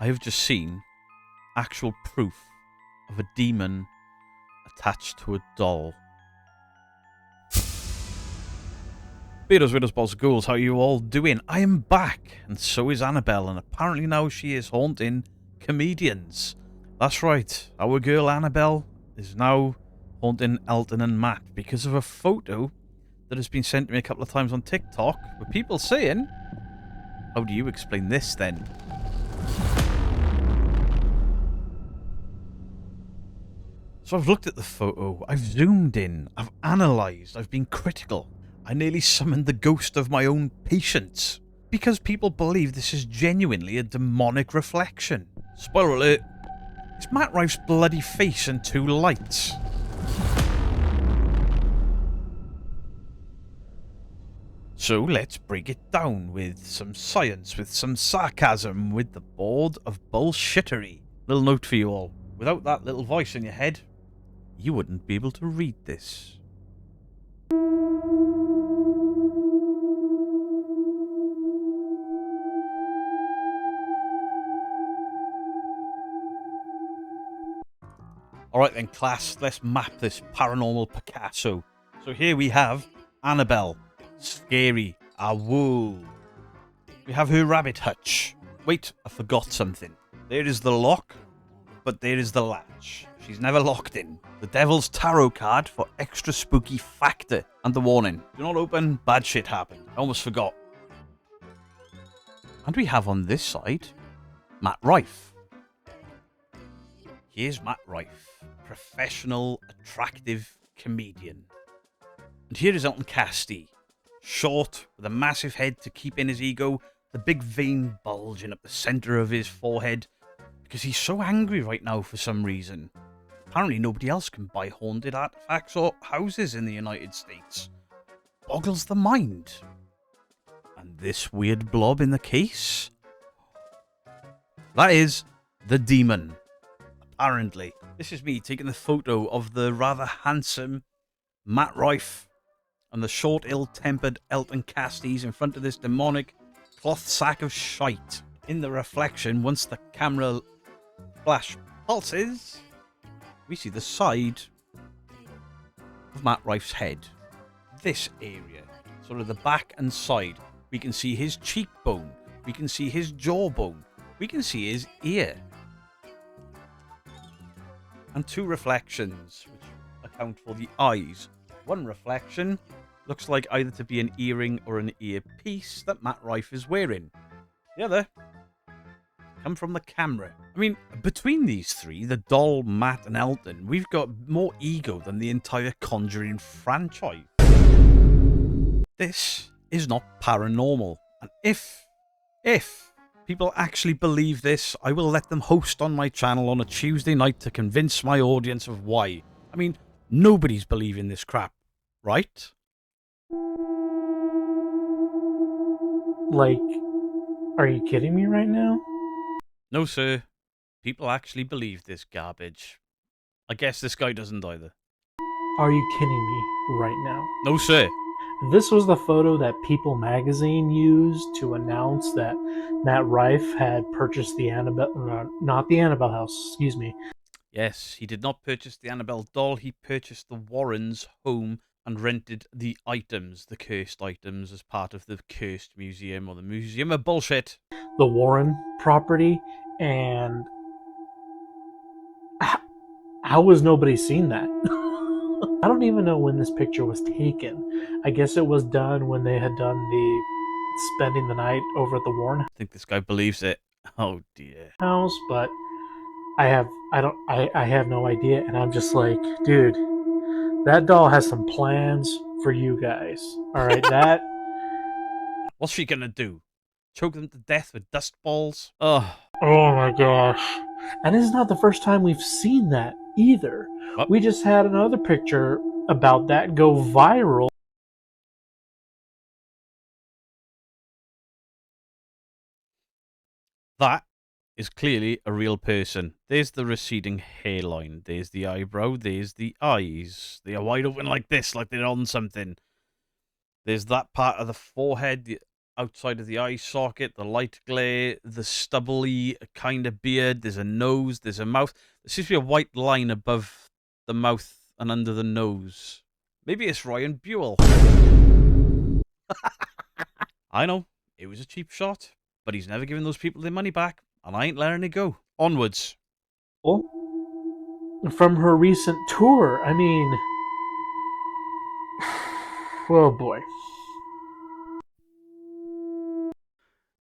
I have just seen actual proof of a demon attached to a doll. Beaters, widows, balls, ghouls, how are you all doing? I am back, and so is Annabelle, and apparently now she is haunting comedians. That's right, our girl Annabelle is now haunting Elton and Matt because of a photo that has been sent to me a couple of times on TikTok with people saying, how do you explain this then? So I've looked at the photo, I've zoomed in, I've analysed, I've been critical. I nearly summoned the ghost of my own patients. Because people believe this is genuinely a demonic reflection. Spoiler alert, it's Matt Rife's bloody face and two lights. So let's break it down with some science, with some sarcasm, with the board of bullshittery. Little note for you all. Without that little voice in your head, you wouldn't be able to read this. Alright then, class, let's map this paranormal Picasso. So here we have Annabelle. Scary. Ah, whoa. We have her rabbit hutch. Wait, I forgot something. There is the lock, but there is the latch. She's never locked in. The Devil's Tarot card for extra spooky factor. And the warning. Do not open, bad shit happened. I almost forgot. And we have on this side, Matt Rife. Here's Matt Rife. Professional, attractive comedian. And here is Elton Castee. Short, with a massive head to keep in his ego, the big vein bulging up the centre of his forehead, because he's so angry right now for some reason. Apparently nobody else can buy haunted artifacts or houses in the United States. Boggles the mind. And this weird blob in the case? That is the demon. Apparently. This is me taking the photo of the rather handsome Matt Rife and the short, ill-tempered Elton Castees in front of this demonic cloth sack of shite. In the reflection, once the camera flash pulses, we see the side of Matt Rife's head. This area, sort of the back and side. We can see his cheekbone. We can see his jawbone. We can see his ear. And two reflections, which account for the eyes. One reflection looks like either to be an earring or an earpiece that Matt Rife is wearing. The other come from the camera. I mean, between these three, the doll, Matt and Elton, we've got more ego than the entire Conjuring franchise. This is not paranormal. And if people actually believe this, I will let them host on my channel on a Tuesday night to convince my audience of why. I mean, nobody's believing this crap, right? Like, are you kidding me right now? No, sir. People actually believe this garbage. I guess this guy doesn't either. Are you kidding me right now? No, sir. This was the photo that People magazine used to announce that Matt Rife had purchased the Annabelle, not the Annabelle house, excuse me. Yes, he did not purchase the Annabelle doll. He purchased the Warrens' home and rented the items, the cursed items, as part of the cursed museum or the museum of bullshit. The Warren property, and how was nobody seen that? I don't even know when this picture was taken. I guess it was done when they had done the spending the night over at the Warren I think this guy believes it. Oh dear. house, but I have no idea, and I'm just like, dude, that doll has some plans for you guys. All right, that. What's she gonna do? Choke them to death with dust balls? Oh. Oh my gosh. And this is not the first time we've seen that either. What? We just had another picture about that go viral. That is clearly a real person. There's the receding hairline. There's the eyebrow. There's the eyes. They are wide open like this, like they're on something. There's that part of the forehead. outside of the eye socket, the light glare, the stubbly kind of beard. There's a nose, there's a mouth. There seems to be a white line above the mouth and under the nose. Maybe it's Ryan Buell. I know, it was a cheap shot, but he's never given those people their money back, and I ain't letting it go. Onwards. From her recent tour, I mean, oh boy.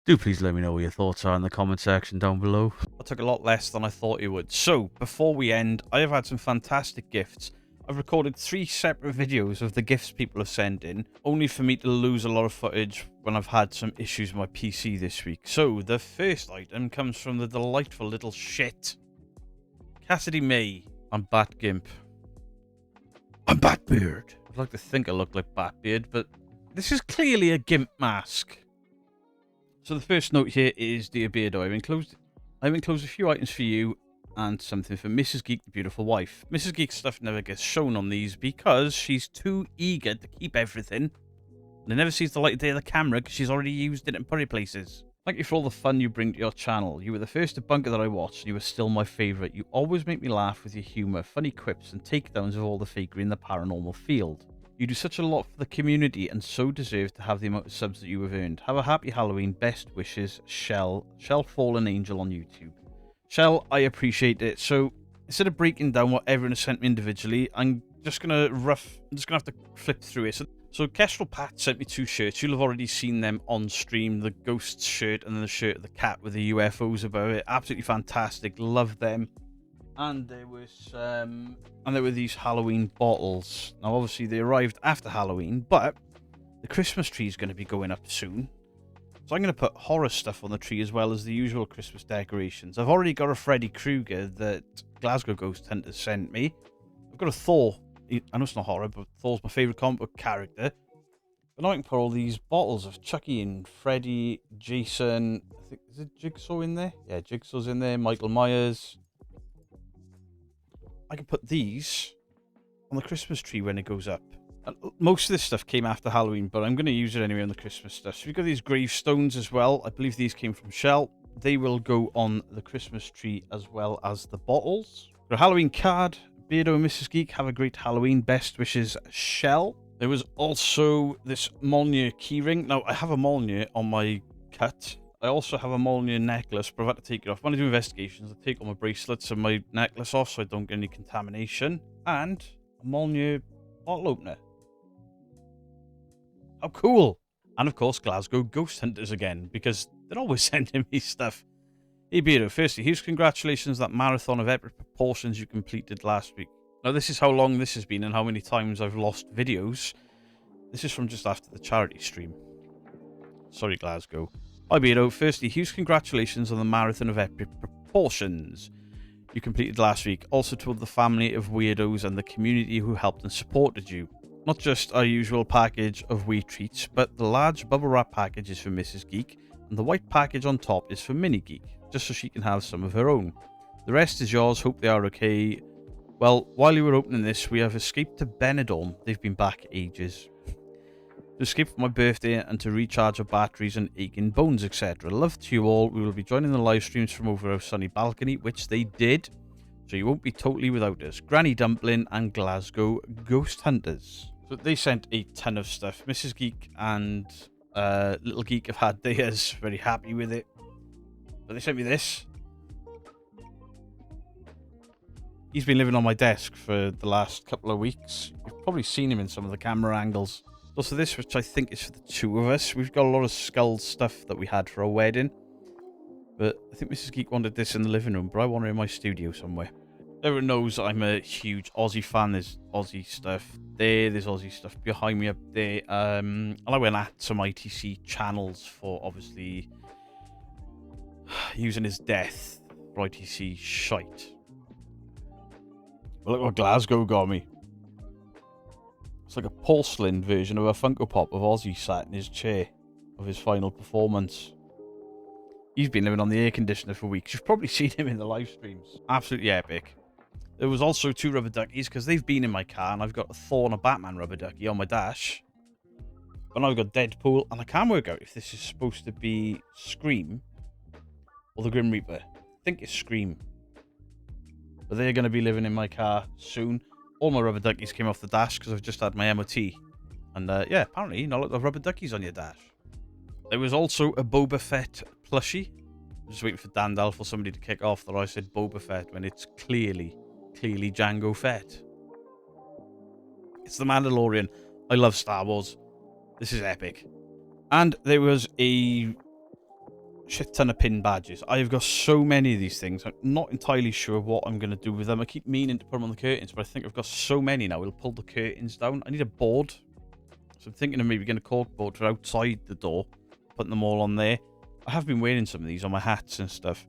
Do please let me know what your thoughts are in the comment section down below. I took a lot less than I thought it would. So, before we end, I have had some fantastic gifts. I've recorded 3 separate videos of the gifts people have sent in, only for me to lose a lot of footage when I've had some issues with my PC this week. So, the first item comes from the delightful little shit. Castee May. I'm Bat Gimp. I'm Batbeard. I'd like to think I look like Batbeard, but this is clearly a gimp mask. So the first note here is, Dear Beardo, I've enclosed a few items for you and something for Mrs. Geek, the beautiful wife. Mrs. Geek's stuff never gets shown on these because she's too eager to keep everything. And it never sees the light of day of the camera because she's already used it and put it places. Thank you for all the fun you bring to your channel. You were the first debunker that I watched and you were still my favourite. You always make me laugh with your humour, funny quips and takedowns of all the fakery in the paranormal field. You do such a lot for the community and so deserve to have the amount of subs that you have earned. Have a happy Halloween. Best wishes, Shell Fallen Angel on YouTube. Shell, I appreciate it. So instead of breaking down what everyone has sent me individually, I'm just gonna have to flip through it. So Kestrel Pat sent me 2 shirts. You'll have already seen them on stream. The Ghosts shirt and then the shirt of the cat with the UFOs above it. Absolutely fantastic. Love them. And there were these Halloween bottles. Now, obviously, they arrived after Halloween, but the Christmas tree is going to be going up soon. So I'm going to put horror stuff on the tree as well as the usual Christmas decorations. I've already got a Freddy Krueger that Glasgow Ghost Hunters sent me. I've got a Thor. I know it's not horror, but Thor's my favourite comic book character. But now I can put all these bottles of Chucky and Freddy, Jason. I think, is it Jigsaw in there? Yeah, Jigsaw's in there. Michael Myers. I can put these on the Christmas tree when it goes up. And most of this stuff came after Halloween, but I'm going to use it anyway on the Christmas stuff. So we've got these gravestones as well. I believe these came from Shell. They will go on the Christmas tree as well as the bottles. Got a Halloween card. Beardo and Mrs. Geek, have a great Halloween. Best wishes, Shell. There was also this Molnir keyring. Now, I have a Molnir on my cut. I also have a Molnir necklace, but I've had to take it off. When I do investigations, I take all my bracelets and my necklace off so I don't get any contamination. And a Molnir bottle opener. How cool! And of course, Glasgow Ghost Hunters again, because they're always sending me stuff. Hey Beardo, firstly, huge congratulations on that marathon of epic proportions you completed last week. Now, this is how long this has been and how many times I've lost videos. This is from just after the charity stream. Sorry, Glasgow. Hi Beardo, firstly, huge congratulations on the marathon of epic proportions you completed last week. Also to the family of weirdos and the community who helped and supported you. Not just our usual package of wee treats, but the large bubble wrap package is for Mrs. Geek, and the white package on top is for Mini Geek, just so she can have some of her own. The rest is yours, hope they are okay. Well, while you were opening this, we have escaped to Benidorm. They've been back ages. To escape for my birthday and to recharge our batteries and aching bones, etc. Love to you all. We will be joining the live streams from over our sunny balcony, which they did, so you won't be totally without us. Granny Dumpling and Glasgow Ghost Hunters. So they sent a ton of stuff. Mrs. Geek and Little Geek have had theirs. Very happy with it. But they sent me this. He's been living on my desk for the last couple of weeks. You've probably seen him in some of the camera angles. Also this, which I think is for the 2 of us. We've got a lot of skull stuff that we had for our wedding. But I think Mrs. Geek wanted this in the living room, but I want it in my studio somewhere. Everyone knows I'm a huge Aussie fan. There's Aussie stuff there. There's Aussie stuff behind me up there. And I went at some ITC channels for obviously using his death for ITC shite. But look what Glasgow got me. It's like a porcelain version of a Funko Pop of Ozzy sat in his chair of his final performance. He's been living on the air conditioner for weeks. You've probably seen him in the live streams. Absolutely epic. There was also 2 rubber duckies because they've been in my car and I've got a Thor and a Batman rubber ducky on my dash. But now we've got Deadpool, and I can't work out if this is supposed to be Scream or the Grim Reaper. I think it's Scream. But they're going to be living in my car soon. All my rubber duckies came off the dash because I've just had my MOT. And yeah, apparently you're not allowed to have rubber duckies on your dash. There was also a Boba Fett plushie. I'm just waiting for Dandel for somebody to kick off that I said Boba Fett when it's clearly Jango Fett. It's the Mandalorian. I love Star Wars. This is epic. And there was a shit ton of pin badges. I've got so many of these things. I'm not entirely sure what I'm going to do with them. I keep meaning to put them on the curtains, but I think I've got so many now. We'll pull the curtains down. I need a board. So I'm thinking of maybe getting a cork board for outside the door, putting them all on there. I have been wearing some of these on my hats and stuff.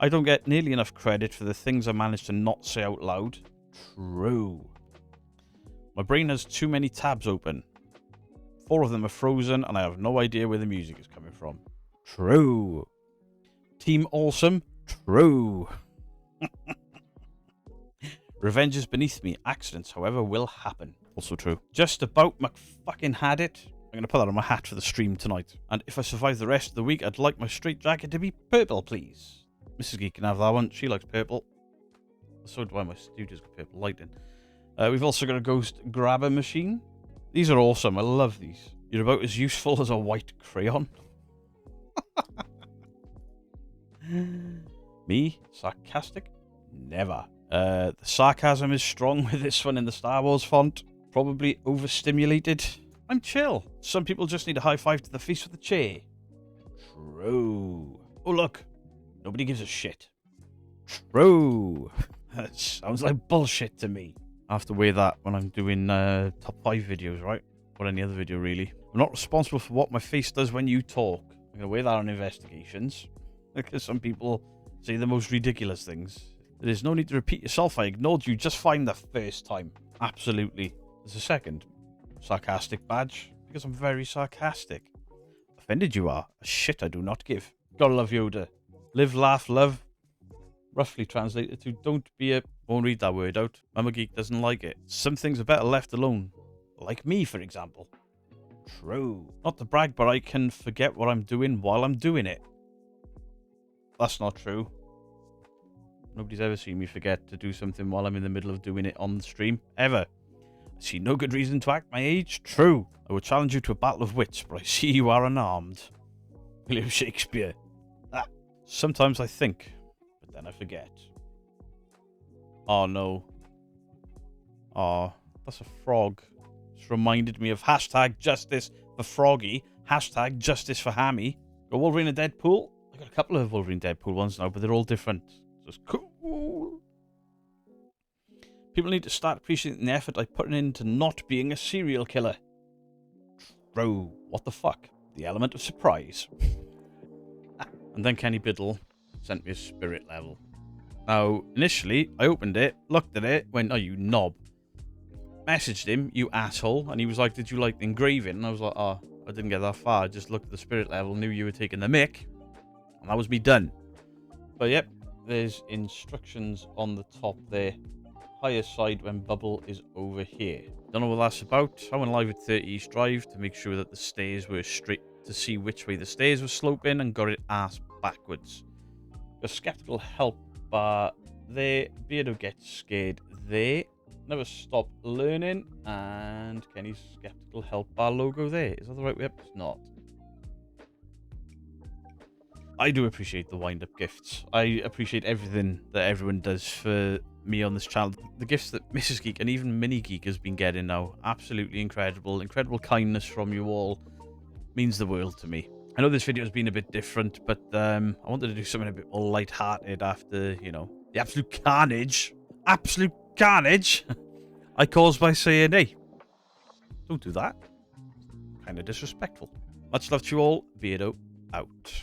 I don't get nearly enough credit for the things I managed to not say out loud. True. My brain has too many tabs open. 4 of them are frozen, and I have no idea where the music is coming from. True. Team Awesome. True. Revenge is beneath me. Accidents, however, will happen. Also true. Just about McFucking had it. I'm going to put that on my hat for the stream tonight. And if I survive the rest of the week, I'd like my straight jacket to be purple, please. Mrs. Geek can have that one. She likes purple. So do I. My studio's got purple lighting. We've also got a ghost grabber machine. These are awesome. I love these. You're about as useful as a white crayon. Me? Sarcastic? Never. The sarcasm is strong with this one in the Star Wars font. Probably overstimulated. I'm chill. Some people just need a high five to the face with a chair. True. Oh, look. Nobody gives a shit. True. That sounds like bullshit to me. I have to wear that when I'm doing top 5 videos, right? Or any other video, really. I'm not responsible for what my face does when you talk. I'm going to wear that on investigations. Because some people say the most ridiculous things. There is no need to repeat yourself. I ignored you just fine the first time. Absolutely. There's a second sarcastic badge. Because I'm very sarcastic. Offended you are. A shit I do not give. Gotta love Yoda. Live, laugh, love. Roughly translated to don't be a... Won't read that word out. Mama Geek doesn't like it. Some things are better left alone. Like me, for example. True. Not to brag, but I can forget what I'm doing while I'm doing it. That's not true. Nobody's ever seen me forget to do something while I'm in the middle of doing it on the stream. Ever. I see no good reason to act my age. True. I would challenge you to a battle of wits, but I see you are unarmed. William Shakespeare. Ah. Sometimes I think, but then I forget. Oh no. Oh, that's a frog. Just reminded me of hashtag justice for Froggy. Hashtag justice for Hammy. Got Wolverine and Deadpool. I got a couple of Wolverine Deadpool ones now, but they're all different. So it's cool. People need to start appreciating the effort I put into not being a serial killer. True. What the fuck? The element of surprise. And then Kenny Biddle sent me a spirit level. Now, initially, I opened it, looked at it, went, oh, you knob. Messaged him, you asshole, and he was like, did you like the engraving? And I was like, oh, I didn't get that far. I just looked at the spirit level, knew you were taking the mick, and that was me done. But yep, there's instructions on the top there. Higher side when bubble is over here. Don't know what that's about. I went live at 30 East Drive to make sure that the stairs were straight, to see which way the stairs were sloping, and got it ass backwards. A skeptical help bar there. Beardo gets scared there. Never stop learning. And Kenny's skeptical help bar logo there. Is that the right way up? It's not. I do appreciate the wind-up gifts. I appreciate everything that everyone does for me on this channel. The gifts that Mrs. Geek and even Mini Geek has been getting now. Absolutely incredible. Incredible kindness from you all. Means the world to me. I know this video has been a bit different, but I wanted to do something a bit more light-hearted after, you know, the absolute carnage I caused by saying, hey, don't do that. Kind of disrespectful. Much love to you all. Beardo out.